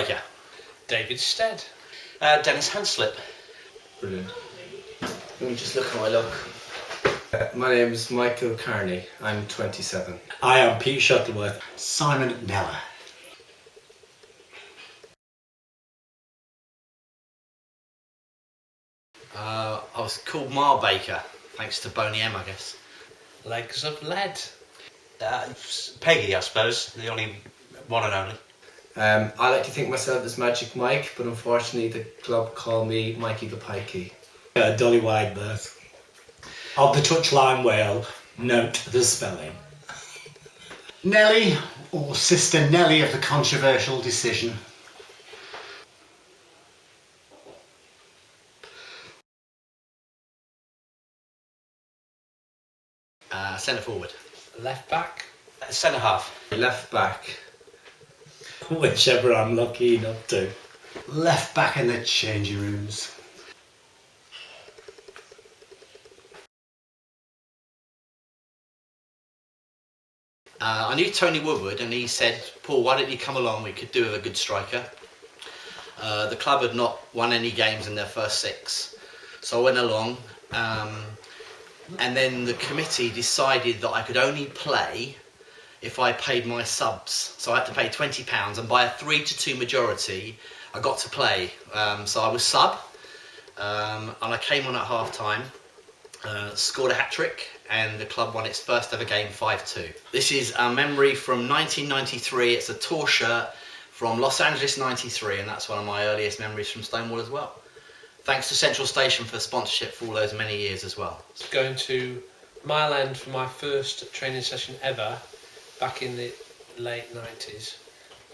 Baker. David Stead. Dennis Hanslip. Brilliant. Let me just look at my look. My name is Michael Carney. I'm 27. I am Pete Shuttleworth. Simon Neller. I was called Mar Baker, thanks to Boney M, I guess. Legs of Lead. Peggy, I suppose, the only one and only. I like to think myself as Magic Mike, but unfortunately the club call me Mikey the Pikey. Dolly Wideworth. Of the touchline whale, note the spelling. Nellie, or Sister Nellie of the controversial decision. Centre forward. Left back. Centre half. Left back. Whichever I'm lucky enough to. Left back in the changing rooms. I knew Tony Woodward, and he said, Paul, why don't you come along, we could do with a good striker. The club had not won any games in their first 6, so I went along, and then the committee decided that I could only play if I paid my subs. So I had to pay £20, and by a 3-2 majority I got to play. So I was sub, and I came on at half time, scored a hat-trick, and the club won its first ever game 5-2. This is a memory from 1993. It's a tour shirt from Los Angeles 93, and that's one of my earliest memories from Stonewall as well. Thanks to Central Station for sponsorship for all those many years as well. Going to Mile End for my first training session ever back in the late 90s,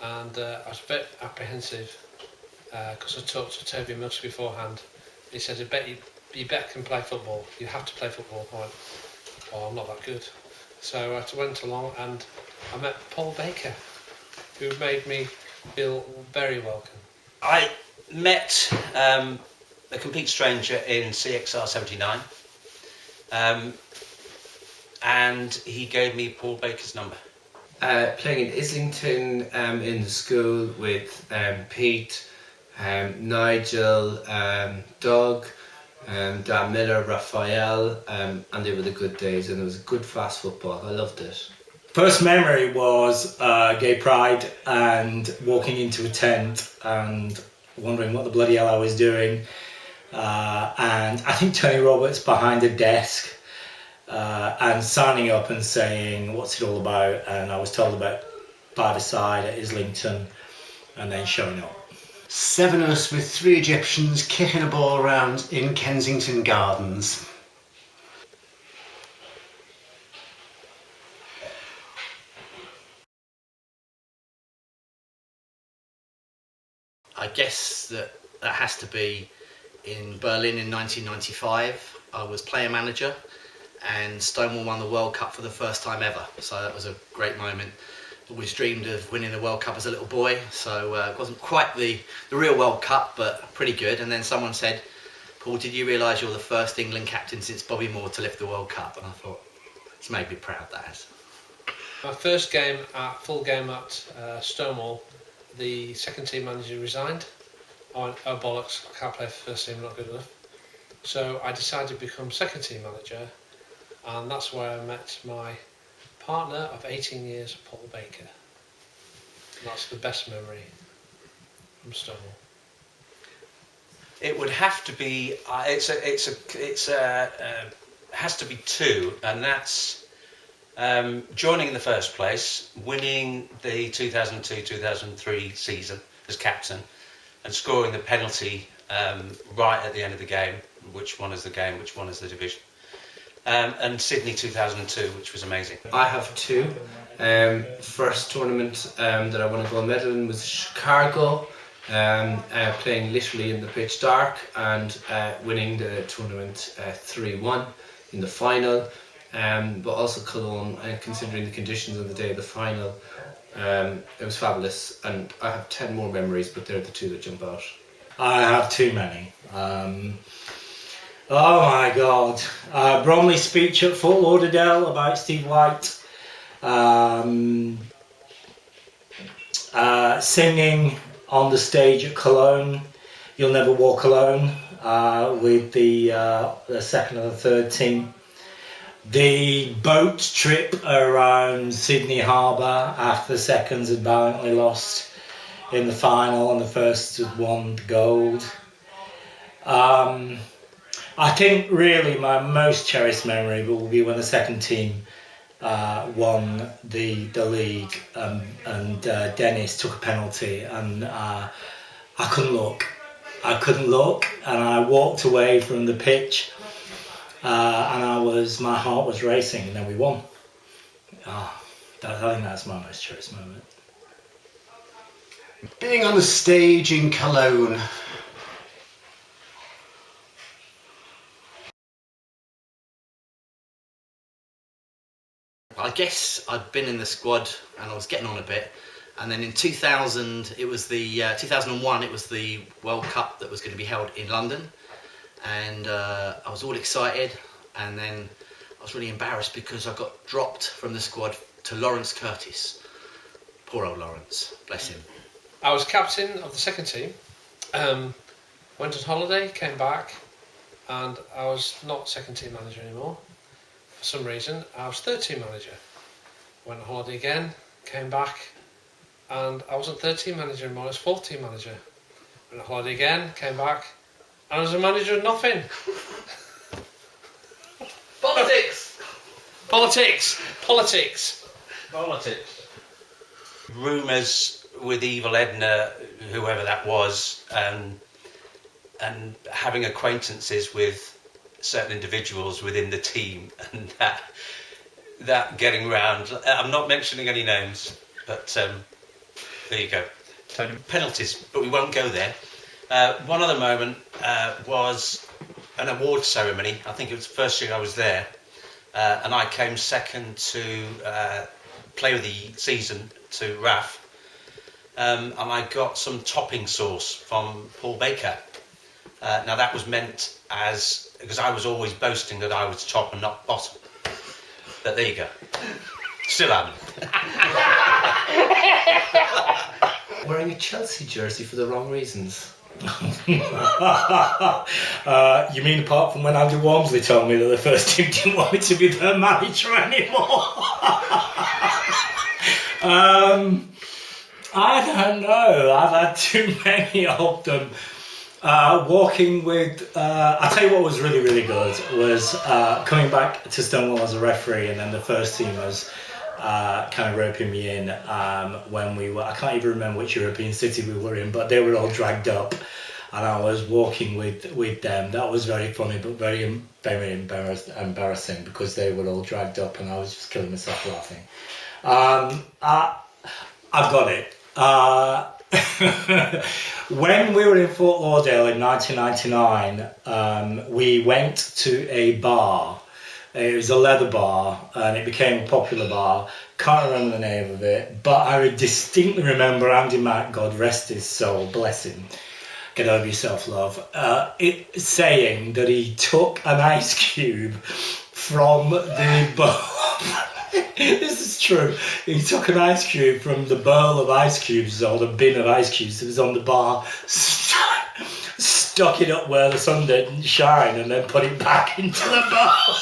and I was a bit apprehensive because I talked to Toby Mills beforehand. He said, I bet you can play football, you have to play football. I went, oh, I'm not that good. So I went along and I met Paul Baker, who made me feel very welcome. I met a complete stranger in CXR 79, and he gave me Paul Baker's number. Playing in Islington in the school with Pete, Nigel, Doug, Dan Miller, Raphael, and they were the good days, and it was good fast football. I loved it. First memory was gay pride and walking into a tent and wondering what the bloody hell I was doing. And I think Tony Roberts behind a desk and signing up and saying, what's it all about? And I was told about five-a-side at Islington and then showing up. 7 of us with 3 Egyptians kicking a ball around in Kensington Gardens. I guess that has to be in Berlin in 1995. I was player manager and Stonewall won the World Cup for the first time ever. So that was a great moment. Always dreamed of winning the World Cup as a little boy. So it wasn't quite the real World Cup, but pretty good. And then someone said, Paul, did you realise you're the first England captain since Bobby Moore to lift the World Cup? And I thought, it's made me proud, that has. My first game, full game at Stonewall, the second team manager resigned. I went, oh bollocks, I can't play for first team, not good enough. So I decided to become second team manager, and that's where I met my partner of 18 years, Paul Baker. And that's the best memory from Stonewall. It would have to be. Has to be 2, and that's joining in the first place, winning the 2002-2003 season as captain, and scoring the penalty right at the end of the game. Which one is the game? Which one is the division? And Sydney 2002, which was amazing. I have 2. First tournament that I won a gold medal in was Chicago, playing literally in the pitch dark and winning the tournament 3-1 in the final. But also Cologne, considering the conditions on the day of the final, it was fabulous. And I have 10 more memories, but they're the 2 that jump out. I have too many. Oh my God. Bromley's speech at Fort Lauderdale about Steve White. Singing on the stage at Cologne, You'll Never Walk Alone, with the second and the third team. The boat trip around Sydney Harbour after the seconds had valiantly lost in the final and the first had won the gold. I think really my most cherished memory will be when the second team won the league, and Dennis took a penalty, and I couldn't look. And I walked away from the pitch, and my heart was racing, and then we won. I think that's my most cherished moment. Being on the stage in Cologne. I guess I'd been in the squad and I was getting on a bit, and then in 2000 it was the 2001 it was the World Cup that was going to be held in London, and I was all excited, and then I was really embarrassed because I got dropped from the squad to Lawrence Curtis. Poor old Lawrence, bless him. I was captain of the second team, went on holiday, came back, and I was not second team manager anymore. For some reason, I was third team manager. Went on holiday again, came back, and I wasn't third team manager anymore, I was fourth team manager. Went on holiday again, came back, and I was a manager of nothing. Politics! Politics! Rumours with Evil Edna, whoever that was, and having acquaintances with certain individuals within the team, and that getting round. I'm not mentioning any names, but there you go. Tony. Penalties, but we won't go there. One other moment was an award ceremony. I think it was the first year I was there, and I came second to Player of the Season to Raf, and I got some topping sauce from Paul Baker. Now that was meant because I was always boasting that I was top and not bottom. But there you go. Still am. Wearing a Chelsea jersey for the wrong reasons. You mean apart from when Andy Walmsley told me that the first team didn't want me to be their manager anymore? I don't know. I've had too many of them. Walking with, I'll tell you what was really, really good was coming back to Stonewall as a referee, and then the first team was kind of roping me in when we were, I can't even remember which European city we were in, but they were all dragged up, and I was walking with them. That was very funny, but very, very embarrassing because they were all dragged up, and I was just killing myself laughing. I've got it. When we were in Fort Lauderdale in 1999, we went to a bar. It was a leather bar, and it became a popular bar. Can't remember the name of it, but I distinctly remember Andy Mack, God rest his soul, bless him, get over yourself, love, saying that he took an ice cube from the bowl. This is true. He took an ice cube from the bowl of ice cubes, or the bin of ice cubes that was on the bar, stuck it up where the sun didn't shine, and then put it back into the bowl.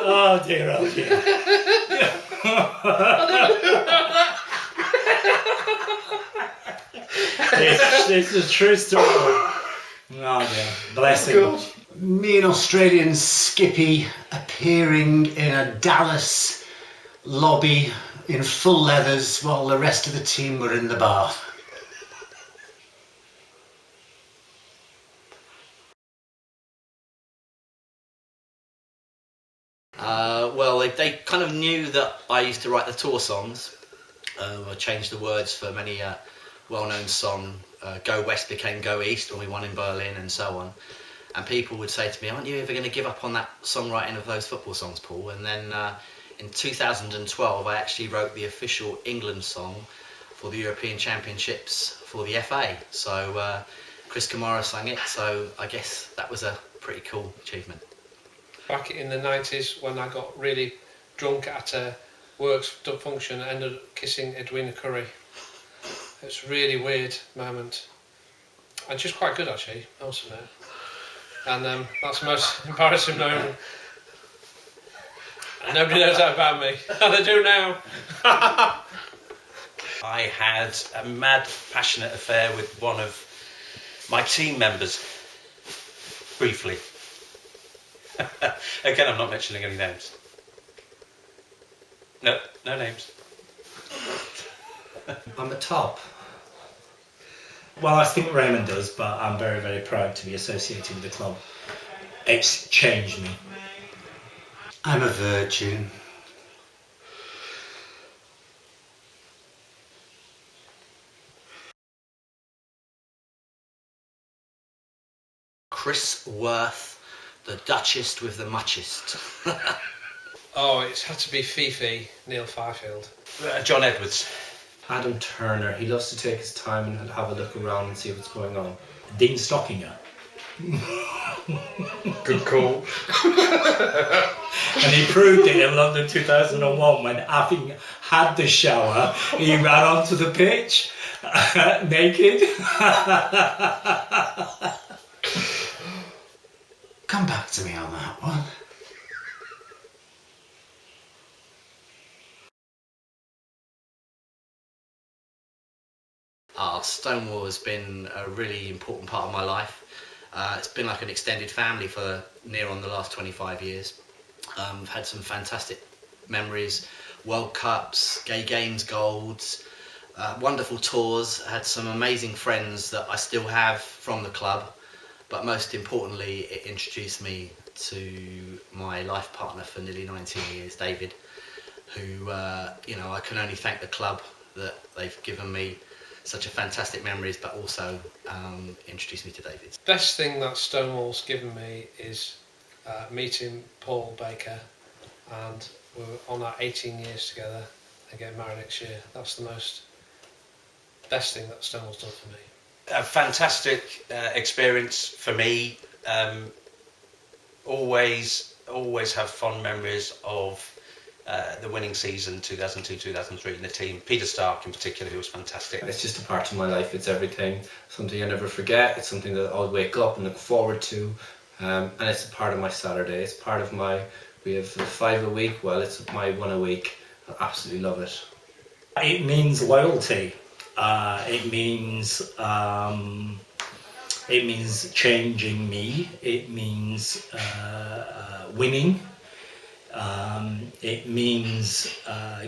Oh dear, oh dear. This is a true story. Oh dear, bless him. Me and Australian Skippy appearing in a Dallas lobby in full leathers while the rest of the team were in the bar. Well, they kind of knew that I used to write the tour songs. I changed the words for many well-known song. Go West became Go East when we won in Berlin, and so on. And people would say to me, aren't you ever going to give up on that songwriting of those football songs, Paul? And then in 2012, I actually wrote the official England song for the European Championships for the FA. So Chris Kamara sang it, so I guess that was a pretty cool achievement. Back in the 90s, when I got really drunk at a works function, I ended up kissing Edwina Curry. It's a really weird moment. And she's quite good, actually, I also know. And that's the most embarrassing moment. And nobody knows that about me. And they do now. I had a mad, passionate affair with one of my team members, briefly. Again, I'm not mentioning any names. No names. I'm a top. Well, I think Raymond does, but I'm very, very proud to be associated with the club. It's changed me. I'm a virgin. Chris Worth, the Duchess with the muchest. Oh, it's had to be Fifi, Neil Fifield. John Edwards. Adam Turner. He loves to take his time and have a look around and see what's going on. Dean Stockinger. Good call. And he proved it in London 2001 when, having had the shower, he ran onto the pitch naked. Come back to me on that one. Stonewall has been a really important part of my life. It's been like an extended family for near on the last 25 years. I've had some fantastic memories, World Cups, Gay Games Golds, wonderful tours, had some amazing friends that I still have from the club, but most importantly it introduced me to my life partner for nearly 19 years, David, who I can only thank the club that they've given me such a fantastic memories, but also introduced me to David. Best thing that Stonewall's given me is meeting Paul Baker, and we're on our 18 years together and getting married next year. That's the best thing that Stonewall's done for me. A fantastic experience for me. Always have fond memories of the winning season 2002-2003 in the team. Peter Stark in particular, who was fantastic. It's just a part of my life. It's everything. Something I never forget. It's something that I'll wake up and look forward to. And it's a part of my Saturday. It's part of we have 5 a week. Well, it's my 1 a week. I absolutely love it. It means loyalty. It means changing me. It means winning. It means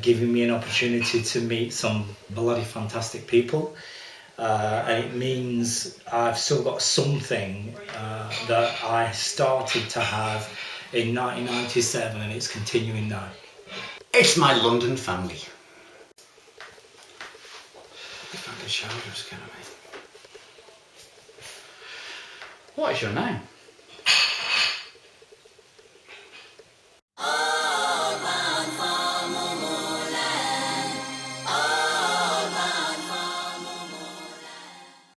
giving me an opportunity to meet some bloody fantastic people. And it means I've still got something that I started to have in 1997, and it's continuing now. It's my London family. Fucking shoulders, can I? What is your name?